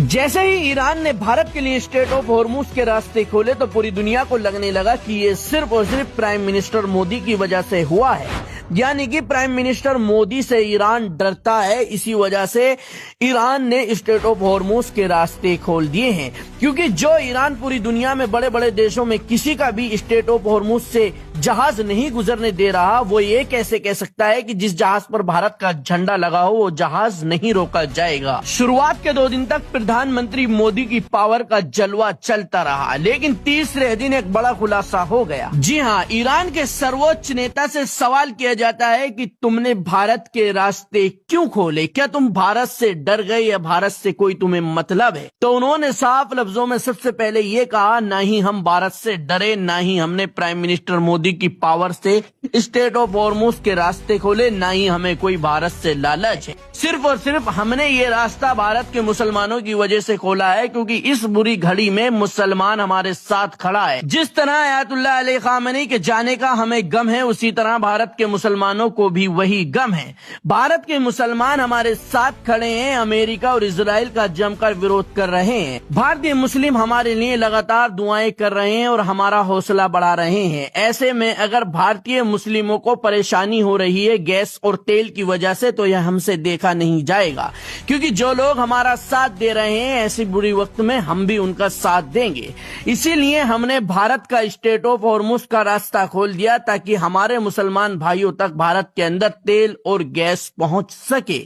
जैसे ही ईरान ने भारत के लिए स्ट्रेट ऑफ हॉर्मुज के रास्ते खोले तो पूरी दुनिया को लगने लगा कि ये सिर्फ और सिर्फ प्राइम मिनिस्टर मोदी की वजह से हुआ है। यानी कि प्राइम मिनिस्टर मोदी से ईरान डरता है, इसी वजह से ईरान ने स्ट्रेट ऑफ हॉर्मुज के रास्ते खोल दिए हैं। क्योंकि जो ईरान पूरी दुनिया में बड़े बड़े देशों में किसी का भी स्ट्रेट ऑफ हॉर्मुज से जहाज नहीं गुजरने दे रहा, वो ये कैसे कह सकता है कि जिस जहाज पर भारत का झंडा लगा हो वो जहाज नहीं रोका जाएगा। शुरुआत के 2 दिन तक प्रधानमंत्री मोदी की पावर का जलवा चलता रहा, लेकिन तीसरे दिन एक बड़ा खुलासा हो गया। जी हाँ, ईरान के सर्वोच्च नेता से सवाल किया जाता है कि तुमने भारत के रास्ते क्यों खोले, क्या तुम भारत से डर गए या भारत से कोई तुम्हें मतलब है? तो उन्होंने साफ लफ्जों में सबसे पहले ये कहा, ना ही हम भारत से डरे, ना ही हमने प्राइम मिनिस्टर मोदी की पावर से स्ट्रेट ऑफ हॉर्मुज के रास्ते खोले, ना ही हमें कोई भारत से लालच है। सिर्फ और सिर्फ हमने ये रास्ता भारत के मुसलमानों की वजह से खोला है, क्योंकि इस बुरी घड़ी में मुसलमान हमारे साथ खड़ा है। जिस तरह आयतुल्लाह अली खामेनी के जाने का हमें गम है, उसी तरह भारत के मुसलमानों को भी वही गम है। भारत के मुसलमान हमारे साथ खड़े हैं, अमेरिका और इजराइल का जमकर विरोध कर रहे हैं। भारतीय मुस्लिम हमारे लिए लगातार दुआएं कर रहे हैं और हमारा हौसला बढ़ा रहे हैं। ऐसे में अगर भारतीय मुस्लिमों को परेशानी हो रही है गैस और तेल की वजह से, तो यह हमसे देखा नहीं जाएगा, क्योंकि जो लोग हमारा साथ दे रहे हैं ऐसी बुरी वक्त में हम भी उनका साथ देंगे। इसीलिए हमने भारत का स्ट्रेट ऑफ हॉर्मुज का रास्ता खोल दिया, ताकि हमारे मुसलमान भाइयों तक भारत के अंदर तेल और गैस पहुंच सके।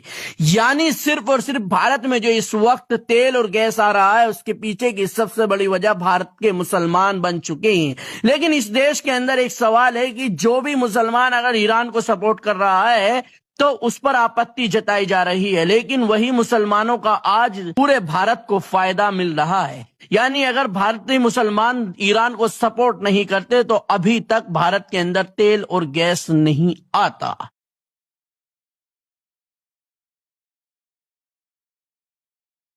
यानी सिर्फ और सिर्फ भारत में जो इस वक्त तेल और गैस आ रहा है, उसके पीछे की सबसे बड़ी वजह भारत के मुसलमान बन चुके हैं। लेकिन इस देश के अंदर एक सवाल है कि जो भी मुसलमान अगर ईरान को सपोर्ट कर रहा है तो उस पर आपत्ति जताई जा रही है, लेकिन वही मुसलमानों का आज पूरे भारत को फायदा मिल रहा है। यानी अगर भारतीय मुसलमान ईरान को सपोर्ट नहीं करते तो अभी तक भारत के अंदर तेल और गैस नहीं आता।